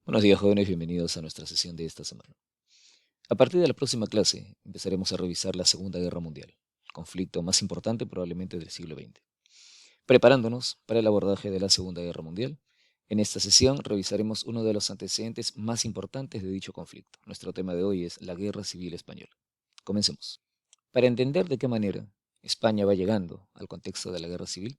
Buenos días, jóvenes, bienvenidos a nuestra sesión de esta semana. A partir de la próxima clase empezaremos a revisar la Segunda Guerra Mundial, el conflicto más importante probablemente del siglo XX. Preparándonos para el abordaje de la Segunda Guerra Mundial, en esta sesión revisaremos uno de los antecedentes más importantes de dicho conflicto. Nuestro tema de hoy es la Guerra Civil Española. Comencemos. Para entender de qué manera España va llegando al contexto de la Guerra Civil,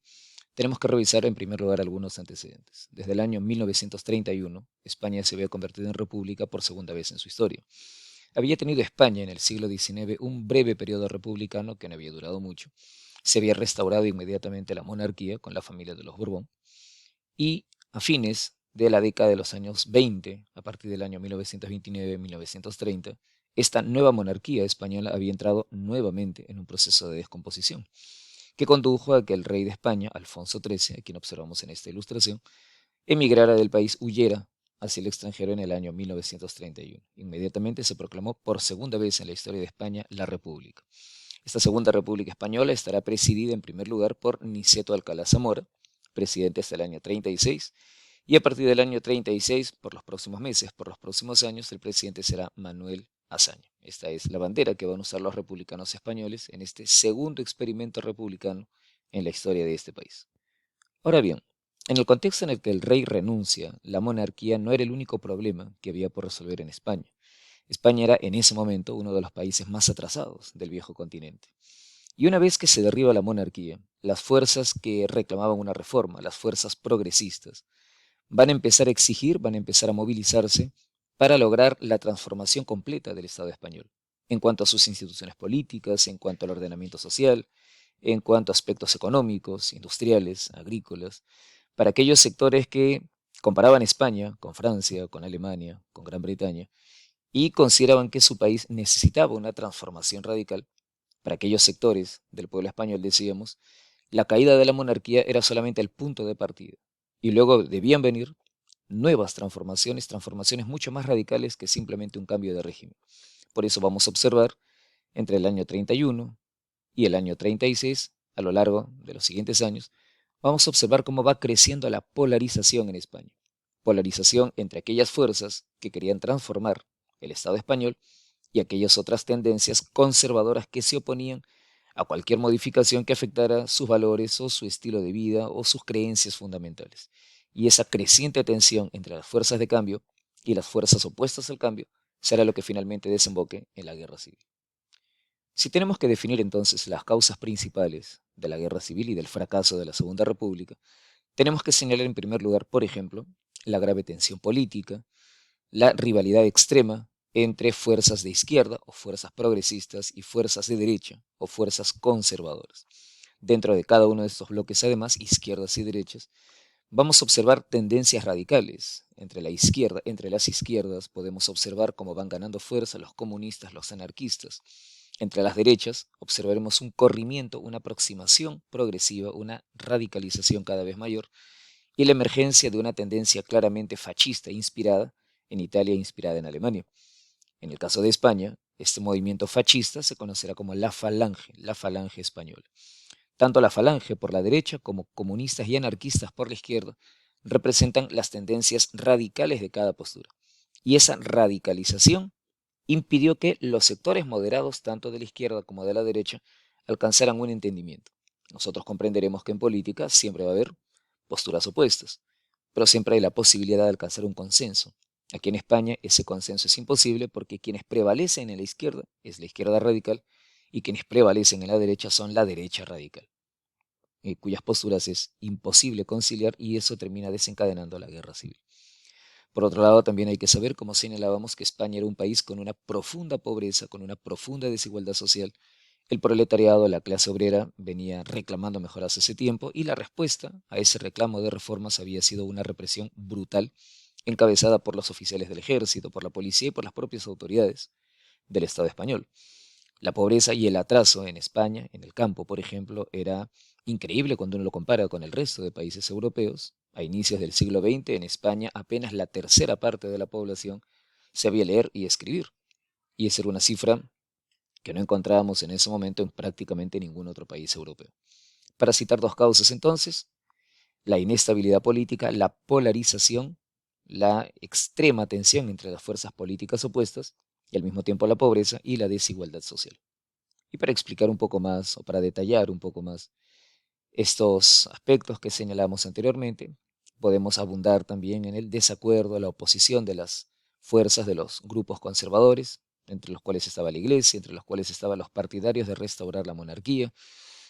tenemos que revisar en primer lugar algunos antecedentes. Desde el año 1931, España se había convertido en república por segunda vez en su historia. Había tenido España en el siglo XIX un breve periodo republicano que no había durado mucho. Se había restaurado inmediatamente la monarquía con la familia de los Borbón y a fines de la década de los años 20, a partir del año 1929-1930, esta nueva monarquía española había entrado nuevamente en un proceso de descomposición que condujo a que el rey de España, Alfonso XIII, a quien observamos en esta ilustración, emigrara del país, huyera hacia el extranjero en el año 1931. Inmediatamente se proclamó por segunda vez en la historia de España la República. Esta segunda República Española estará presidida en primer lugar por Niceto Alcalá Zamora, presidente hasta el año 36, y a partir del año 36, por los próximos meses, por los próximos años, el presidente será Manuel Azaña. Esta es la bandera que van a usar los republicanos españoles en este segundo experimento republicano en la historia de este país. Ahora bien, en el contexto en el que el rey renuncia, la monarquía no era el único problema que había por resolver en España. España era en ese momento uno de los países más atrasados del viejo continente. Y una vez que se derriba la monarquía, las fuerzas que reclamaban una reforma, las fuerzas progresistas, van a empezar a exigir, van a empezar a movilizarse para lograr la transformación completa del Estado español, en cuanto a sus instituciones políticas, en cuanto al ordenamiento social, en cuanto a aspectos económicos, industriales, agrícolas, para aquellos sectores que comparaban España con Francia, con Alemania, con Gran Bretaña, y consideraban que su país necesitaba una transformación radical. Para aquellos sectores del pueblo español, decíamos, la caída de la monarquía era solamente el punto de partida, y luego debían venir nuevas transformaciones, transformaciones mucho más radicales que simplemente un cambio de régimen. Por eso vamos a observar entre el año 31 y el año 36, a lo largo de los siguientes años, vamos a observar cómo va creciendo la polarización en España. Polarización entre aquellas fuerzas que querían transformar el Estado español y aquellas otras tendencias conservadoras que se oponían a cualquier modificación que afectara sus valores o su estilo de vida o sus creencias fundamentales. Y esa creciente tensión entre las fuerzas de cambio y las fuerzas opuestas al cambio será lo que finalmente desemboque en la guerra civil. Si tenemos que definir entonces las causas principales de la guerra civil y del fracaso de la Segunda República, tenemos que señalar en primer lugar, por ejemplo, la grave tensión política, la rivalidad extrema entre fuerzas de izquierda o fuerzas progresistas y fuerzas de derecha o fuerzas conservadoras. Dentro de cada uno de estos bloques, además, izquierdas y derechas, vamos a observar tendencias radicales. Entre las izquierdas podemos observar cómo van ganando fuerza los comunistas, los anarquistas. Entre las derechas observaremos un corrimiento, una aproximación progresiva, una radicalización cada vez mayor y la emergencia de una tendencia claramente fascista inspirada en Italia e inspirada en Alemania. En el caso de España, este movimiento fascista se conocerá como la Falange española. Tanto la Falange por la derecha como comunistas y anarquistas por la izquierda representan las tendencias radicales de cada postura. Y esa radicalización impidió que los sectores moderados, tanto de la izquierda como de la derecha, alcanzaran un entendimiento. Nosotros comprenderemos que en política siempre va a haber posturas opuestas, pero siempre hay la posibilidad de alcanzar un consenso. Aquí en España ese consenso es imposible porque quienes prevalecen en la izquierda es la izquierda radical y quienes prevalecen en la derecha son la derecha radical, cuyas posturas es imposible conciliar y eso termina desencadenando la guerra civil. Por otro lado, también hay que saber, como señalábamos, que España era un país con una profunda pobreza, con una profunda desigualdad social. El proletariado, la clase obrera, venía reclamando mejoras hace tiempo y la respuesta a ese reclamo de reformas había sido una represión brutal encabezada por los oficiales del ejército, por la policía y por las propias autoridades del Estado español. La pobreza y el atraso en España, en el campo, por ejemplo, era increíble cuando uno lo compara con el resto de países europeos. A inicios del siglo XX, en España, apenas la tercera parte de la población sabía leer y escribir. Y esa era una cifra que no encontrábamos en ese momento en prácticamente ningún otro país europeo. Para citar dos causas entonces, la inestabilidad política, la polarización la extrema tensión entre las fuerzas políticas opuestas y al mismo tiempo la pobreza y la desigualdad social. Y para explicar un poco más o para detallar un poco más estos aspectos que señalamos anteriormente, podemos abundar también en el desacuerdo, la oposición de las fuerzas de los grupos conservadores, entre los cuales estaba la Iglesia, entre los cuales estaban los partidarios de restaurar la monarquía.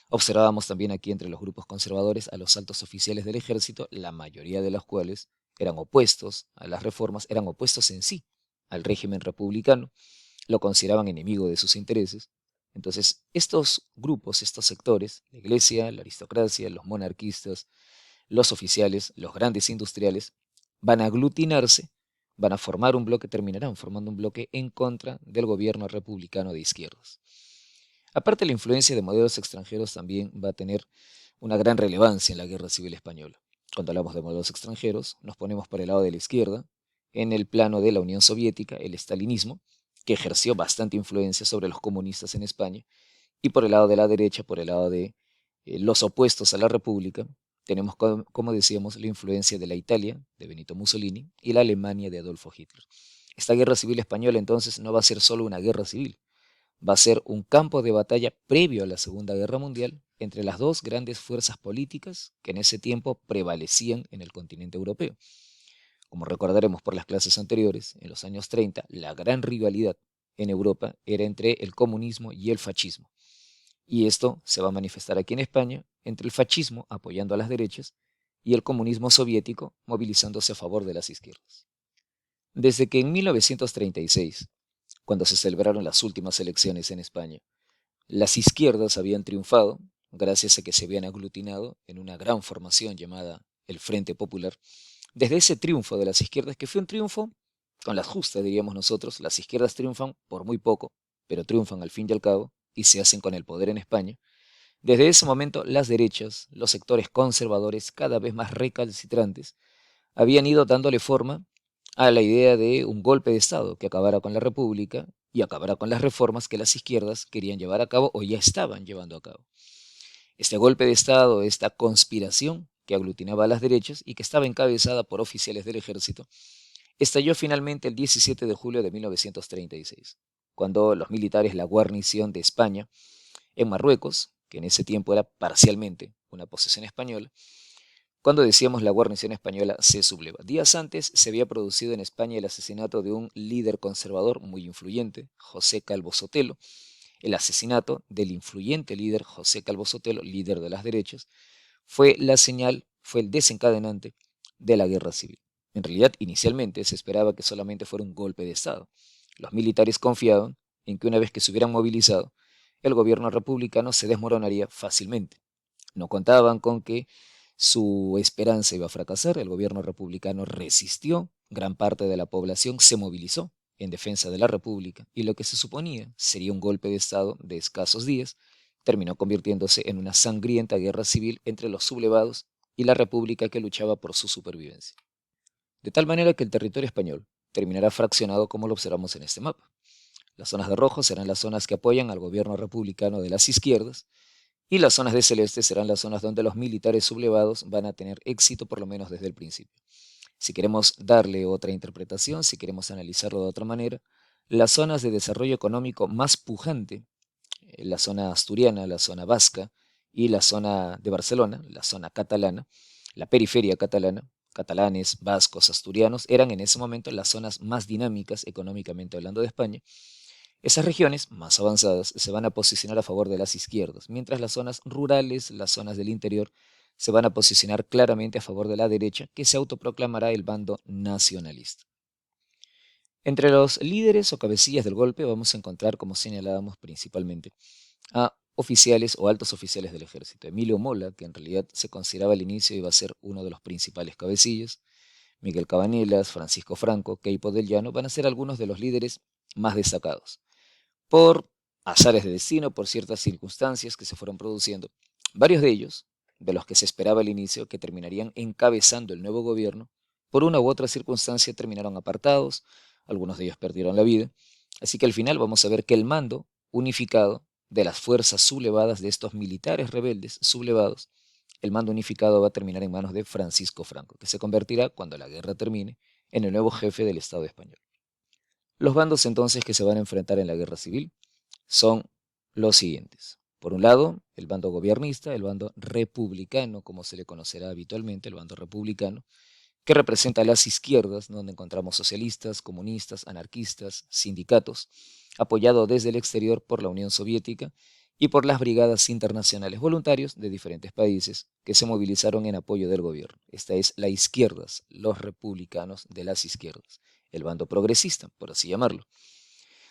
Observábamos también aquí entre los grupos conservadores a los altos oficiales del ejército, la mayoría de los cuales eran opuestos a las reformas, eran opuestos en sí al régimen republicano, lo consideraban enemigo de sus intereses. Entonces, estos grupos, estos sectores, la iglesia, la aristocracia, los monarquistas, los oficiales, los grandes industriales, van a aglutinarse, van a formar un bloque, terminarán formando un bloque en contra del gobierno republicano de izquierdas. Aparte, la influencia de modelos extranjeros también va a tener una gran relevancia en la Guerra Civil Española. Cuando hablamos de modelos extranjeros, nos ponemos por el lado de la izquierda, en el plano de la Unión Soviética, el estalinismo, que ejerció bastante influencia sobre los comunistas en España, y por el lado de la derecha, por el lado de los opuestos a la República, tenemos, como decíamos, la influencia de la Italia, de Benito Mussolini, y la Alemania de Adolfo Hitler. Esta guerra civil española entonces no va a ser solo una guerra civil, va a ser un campo de batalla previo a la Segunda Guerra Mundial entre las dos grandes fuerzas políticas que en ese tiempo prevalecían en el continente europeo. Como recordaremos por las clases anteriores, en los años 30, la gran rivalidad en Europa era entre el comunismo y el fascismo. Y esto se va a manifestar aquí en España entre el fascismo apoyando a las derechas y el comunismo soviético movilizándose a favor de las izquierdas. Desde que en 1936, cuando se celebraron las últimas elecciones en España, las izquierdas habían triunfado gracias a que se habían aglutinado en una gran formación llamada el Frente Popular. Desde ese triunfo de las izquierdas, que fue un triunfo con las justas, diríamos nosotros, las izquierdas triunfan por muy poco, pero triunfan al fin y al cabo y se hacen con el poder en España. Desde ese momento, las derechas, los sectores conservadores, cada vez más recalcitrantes, habían ido dándole forma a la idea de un golpe de Estado que acabara con la República y acabara con las reformas que las izquierdas querían llevar a cabo o ya estaban llevando a cabo. Este golpe de Estado, esta conspiración que aglutinaba a las derechas y que estaba encabezada por oficiales del ejército, estalló finalmente el 17 de julio de 1936, cuando los militares, la guarnición de España en Marruecos, que en ese tiempo era parcialmente una posesión española, cuando decíamos la guarnición española se subleva. Días antes se había producido en España el asesinato de un líder conservador muy influyente, José Calvo Sotelo. El asesinato del influyente líder José Calvo Sotelo, líder de las derechas, fue la señal, fue el desencadenante de la guerra civil. En realidad, inicialmente se esperaba que solamente fuera un golpe de Estado. Los militares confiaban en que una vez que se hubieran movilizado, el gobierno republicano se desmoronaría fácilmente. No contaban con que su esperanza iba a fracasar, el gobierno republicano resistió, gran parte de la población se movilizó en defensa de la República y lo que se suponía sería un golpe de Estado de escasos días terminó convirtiéndose en una sangrienta guerra civil entre los sublevados y la República que luchaba por su supervivencia. De tal manera que el territorio español terminará fraccionado como lo observamos en este mapa. Las zonas de rojo serán las zonas que apoyan al gobierno republicano de las izquierdas y las zonas de celeste serán las zonas donde los militares sublevados van a tener éxito por lo menos desde el principio. Si queremos darle otra interpretación, si queremos analizarlo de otra manera, las zonas de desarrollo económico más pujante, la zona asturiana, la zona vasca y la zona de Barcelona, la zona catalana, la periferia catalana, catalanes, vascos, asturianos, eran en ese momento las zonas más dinámicas económicamente hablando de España. Esas regiones más avanzadas se van a posicionar a favor de las izquierdas, mientras las zonas rurales, las zonas del interior, se van a posicionar claramente a favor de la derecha, que se autoproclamará el bando nacionalista. Entre los líderes o cabecillas del golpe vamos a encontrar, como señalábamos principalmente, a oficiales o altos oficiales del ejército. Emilio Mola, que en realidad se consideraba al inicio iba a ser uno de los principales cabecillas, Miguel Cabanelas, Francisco Franco, Queipo del Llano, van a ser algunos de los líderes más destacados. Por azares de destino, por ciertas circunstancias que se fueron produciendo, varios de ellos, de los que se esperaba al inicio que terminarían encabezando el nuevo gobierno, por una u otra circunstancia terminaron apartados, algunos de ellos perdieron la vida, así que al final vamos a ver que el mando unificado de las fuerzas sublevadas de estos militares rebeldes sublevados, el mando unificado va a terminar en manos de Francisco Franco, que se convertirá, cuando la guerra termine, en el nuevo jefe del Estado español. Los bandos entonces que se van a enfrentar en la guerra civil son los siguientes. Por un lado, el bando gobiernista, el bando republicano, como se le conocerá habitualmente, el bando republicano, que representa a las izquierdas, donde encontramos socialistas, comunistas, anarquistas, sindicatos, apoyado desde el exterior por la Unión Soviética y por las brigadas internacionales voluntarios de diferentes países que se movilizaron en apoyo del gobierno. Esta es la izquierdas, los republicanos de las izquierdas, el bando progresista, por así llamarlo.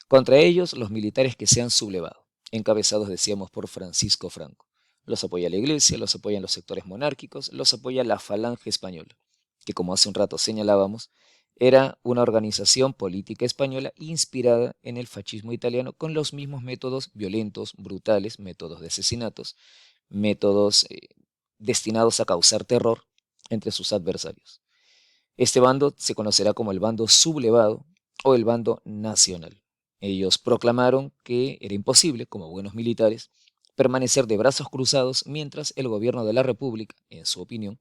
Contra ellos, los militares que se han sublevado, encabezados, decíamos, por Francisco Franco. Los apoya la Iglesia, los apoyan los sectores monárquicos, los apoya la Falange Española, que como hace un rato señalábamos, era una organización política española inspirada en el fascismo italiano con los mismos métodos violentos, brutales, métodos de asesinatos, métodos destinados a causar terror entre sus adversarios. Este bando se conocerá como el bando sublevado o el bando nacional. Ellos proclamaron que era imposible, como buenos militares, permanecer de brazos cruzados mientras el gobierno de la República, en su opinión,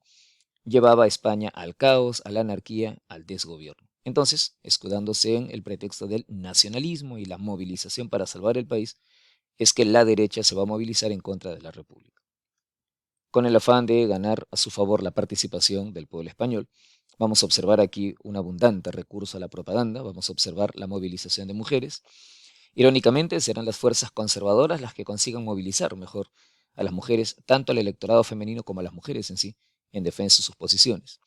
llevaba a España al caos, a la anarquía, al desgobierno. Entonces, escudándose en el pretexto del nacionalismo y la movilización para salvar el país, es que la derecha se va a movilizar en contra de la República. Con el afán de ganar a su favor la participación del pueblo español, vamos a observar aquí un abundante recurso a la propaganda, vamos a observar la movilización de mujeres. Irónicamente, serán las fuerzas conservadoras las que consigan movilizar mejor a las mujeres, tanto al electorado femenino como a las mujeres en sí, en defensa de sus posiciones.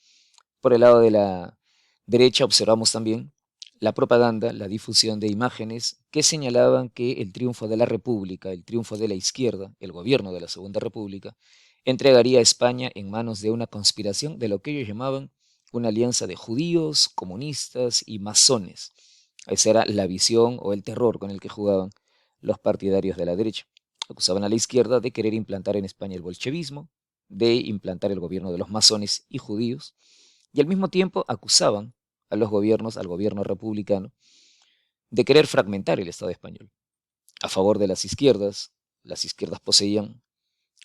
Por el lado de la derecha observamos también la propaganda, la difusión de imágenes que señalaban que el triunfo de la República, el triunfo de la izquierda, el gobierno de la Segunda República, entregaría a España en manos de una conspiración de lo que ellos llamaban una alianza de judíos, comunistas y masones. Esa era la visión o el terror con el que jugaban los partidarios de la derecha. Acusaban a la izquierda de querer implantar en España el bolchevismo, de implantar el gobierno de los masones y judíos, y al mismo tiempo acusaban a los gobiernos, al gobierno republicano, de querer fragmentar el Estado español. A favor de las izquierdas poseían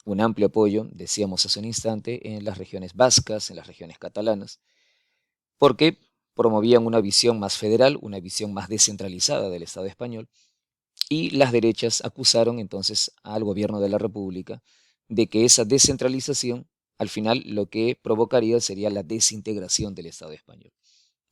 un amplio apoyo, decíamos hace un instante, en las regiones vascas, en las regiones catalanas, porque promovían una visión más federal, una visión más descentralizada del Estado español, y las derechas acusaron entonces al gobierno de la República de que esa descentralización al final lo que provocaría sería la desintegración del Estado español.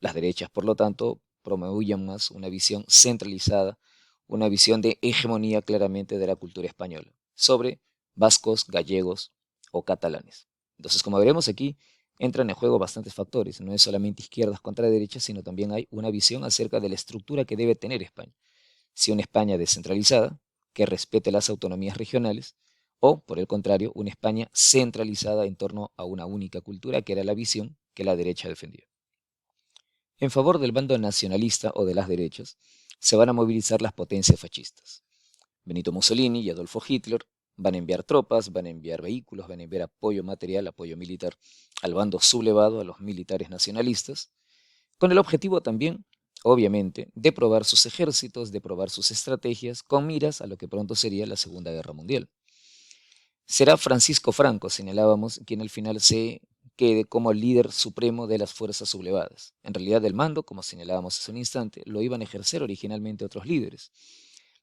Las derechas, por lo tanto, promovían más una visión centralizada, una visión de hegemonía claramente de la cultura española sobre vascos, gallegos o catalanes. Entonces, como veremos aquí, entran en juego bastantes factores. No es solamente izquierdas contra derechas, sino también hay una visión acerca de la estructura que debe tener España. Si una España descentralizada, que respete las autonomías regionales, o, por el contrario, una España centralizada en torno a una única cultura, que era la visión que la derecha defendía. En favor del bando nacionalista o de las derechas, se van a movilizar las potencias fascistas. Benito Mussolini y Adolfo Hitler van a enviar tropas, van a enviar vehículos, van a enviar apoyo material, apoyo militar al bando sublevado, a los militares nacionalistas, con el objetivo también, obviamente, de probar sus ejércitos, de probar sus estrategias, con miras a lo que pronto sería la Segunda Guerra Mundial. Será Francisco Franco, señalábamos, quien al final se quede como líder supremo de las fuerzas sublevadas. En realidad el mando, como señalábamos hace un instante, lo iban a ejercer originalmente otros líderes.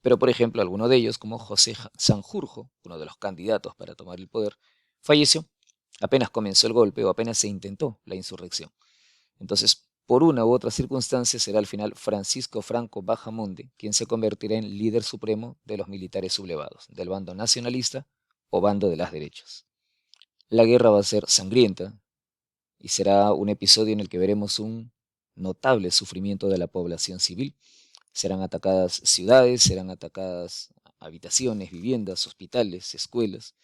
Pero, por ejemplo, alguno de ellos, como José Sanjurjo, uno de los candidatos para tomar el poder, falleció apenas comenzó el golpe o apenas se intentó la insurrección. Entonces, por una u otra circunstancia, será al final Francisco Franco Bahamonde quien se convertirá en líder supremo de los militares sublevados, del bando nacionalista o bando de las derechas. La guerra va a ser sangrienta y será un episodio en el que veremos un notable sufrimiento de la población civil. Serán atacadas ciudades, serán atacadas habitaciones, viviendas, hospitales, escuelas.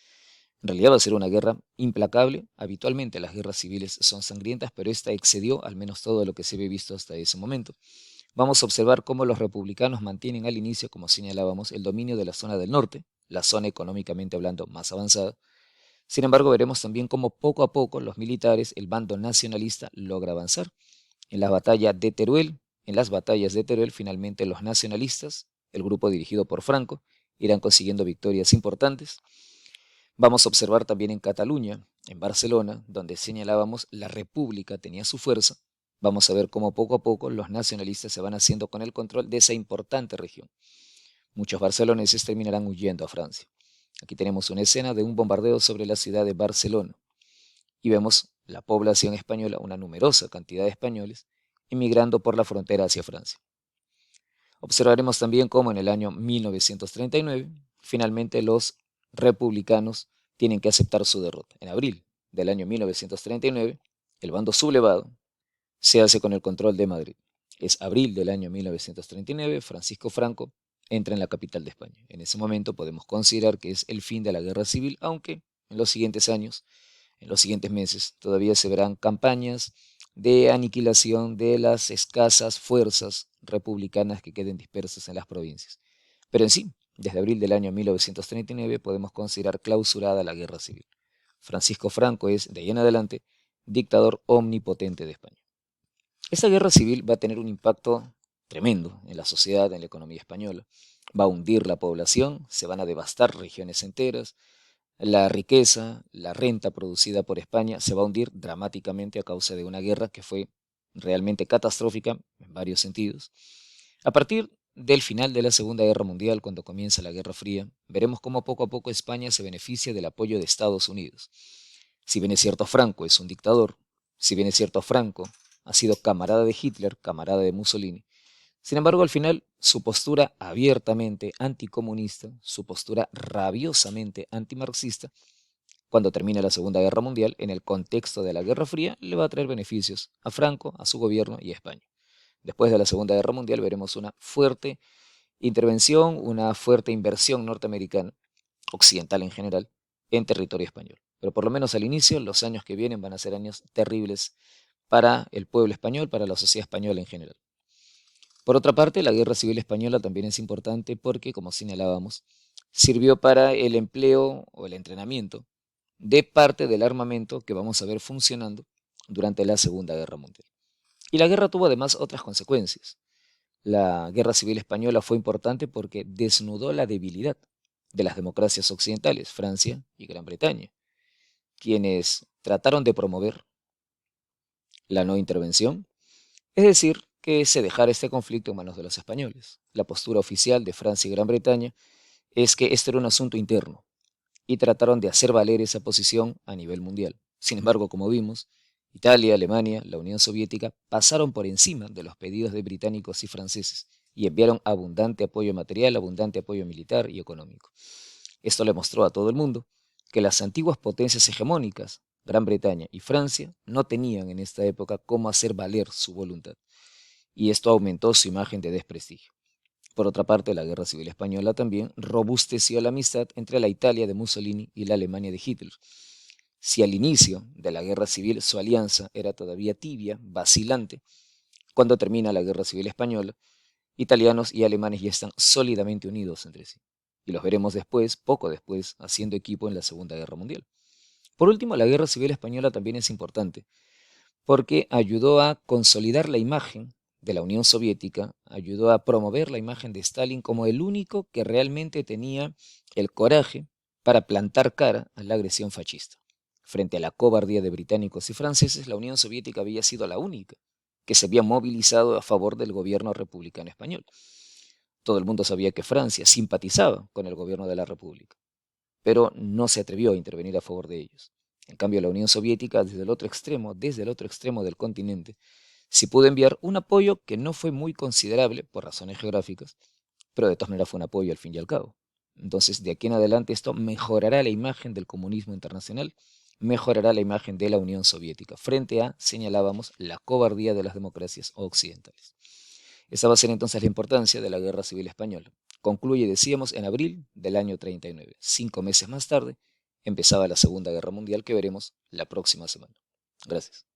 En realidad va a ser una guerra implacable. Habitualmente las guerras civiles son sangrientas, pero esta excedió al menos todo lo que se había visto hasta ese momento. Vamos a observar cómo los republicanos mantienen al inicio, como señalábamos, el dominio de la zona del norte, la zona económicamente hablando más avanzada. Sin embargo, veremos también cómo poco a poco los militares, el bando nacionalista, logra avanzar. En la batalla de Teruel, en las batallas de Teruel, finalmente los nacionalistas, el grupo dirigido por Franco, irán consiguiendo victorias importantes. Vamos a observar también en Cataluña, en Barcelona, donde señalábamos la República tenía su fuerza, Vamos a ver cómo poco a poco los nacionalistas se van haciendo con el control de esa importante región. Muchos barceloneses terminarán huyendo a Francia. Aquí tenemos una escena de un bombardeo sobre la ciudad de Barcelona y vemos la población española, una numerosa cantidad de españoles, emigrando por la frontera hacia Francia. Observaremos también cómo en el año 1939, finalmente los republicanos tienen que aceptar su derrota. En abril del año 1939, el bando sublevado se hace con el control de Madrid. Es abril del año 1939, Francisco Franco entra en la capital de España. En ese momento podemos considerar que es el fin de la guerra civil, aunque en los siguientes años, en los siguientes meses, todavía se verán campañas de aniquilación de las escasas fuerzas republicanas que queden dispersas en las provincias. Pero en sí, desde abril del año 1939 podemos considerar clausurada la guerra civil. Francisco Franco es, de ahí en adelante, dictador omnipotente de España. Esta guerra civil va a tener un impacto tremendo en la sociedad, en la economía española. Va a hundir la población, se van a devastar regiones enteras, la riqueza, la renta producida por España se va a hundir dramáticamente a causa de una guerra que fue realmente catastrófica en varios sentidos. A partir del final de la Segunda Guerra Mundial, cuando comienza la Guerra Fría, veremos cómo poco a poco España se beneficia del apoyo de Estados Unidos. Si bien es cierto, Franco es un dictador, si bien es cierto, Franco ha sido camarada de Hitler, camarada de Mussolini, sin embargo, al final, su postura abiertamente anticomunista, su postura rabiosamente antimarxista, cuando termine la Segunda Guerra Mundial, en el contexto de la Guerra Fría, le va a traer beneficios a Franco, a su gobierno y a España. Después de la Segunda Guerra Mundial veremos una fuerte intervención, una fuerte inversión norteamericana, occidental en general, en territorio español. Pero por lo menos al inicio, los años que vienen van a ser años terribles para el pueblo español, para la sociedad española en general. Por otra parte, la Guerra Civil Española también es importante porque, como señalábamos, sirvió para el empleo o el entrenamiento de parte del armamento que vamos a ver funcionando durante la Segunda Guerra Mundial. Y la guerra tuvo además otras consecuencias. La Guerra Civil Española fue importante porque desnudó la debilidad de las democracias occidentales, Francia y Gran Bretaña, quienes trataron de promover la no intervención, es decir, que se dejara este conflicto en manos de los españoles. La postura oficial de Francia y Gran Bretaña es que este era un asunto interno y trataron de hacer valer esa posición a nivel mundial. Sin embargo, como vimos, Italia, Alemania, la Unión Soviética pasaron por encima de los pedidos de británicos y franceses y enviaron abundante apoyo material, abundante apoyo militar y económico. Esto le mostró a todo el mundo que las antiguas potencias hegemónicas, Gran Bretaña y Francia, no tenían en esta época cómo hacer valer su voluntad, y esto aumentó su imagen de desprestigio. Por otra parte, la Guerra Civil Española también robusteció la amistad entre la Italia de Mussolini y la Alemania de Hitler. Si al inicio de la Guerra Civil su alianza era todavía tibia, vacilante, cuando termina la Guerra Civil Española, italianos y alemanes ya están sólidamente unidos entre sí. Y los veremos después, poco después, haciendo equipo en la Segunda Guerra Mundial. Por último, la Guerra Civil Española también es importante porque ayudó a consolidar la imagen de la Unión Soviética, ayudó a promover la imagen de Stalin como el único que realmente tenía el coraje para plantar cara a la agresión fascista. Frente a la cobardía de británicos y franceses, la Unión Soviética había sido la única que se había movilizado a favor del gobierno republicano español. Todo el mundo sabía que Francia simpatizaba con el gobierno de la República, pero no se atrevió a intervenir a favor de ellos. En cambio, la Unión Soviética, desde el otro extremo del continente, sí pudo enviar un apoyo que no fue muy considerable por razones geográficas, pero de todas maneras fue un apoyo al fin y al cabo. Entonces, de aquí en adelante esto mejorará la imagen del comunismo internacional, mejorará la imagen de la Unión Soviética, frente a, señalábamos, la cobardía de las democracias occidentales. Esa va a ser entonces la importancia de la Guerra Civil Española. Concluye, decíamos, en abril del año 39. 5 meses más tarde empezaba la Segunda Guerra Mundial que veremos la próxima semana. Gracias.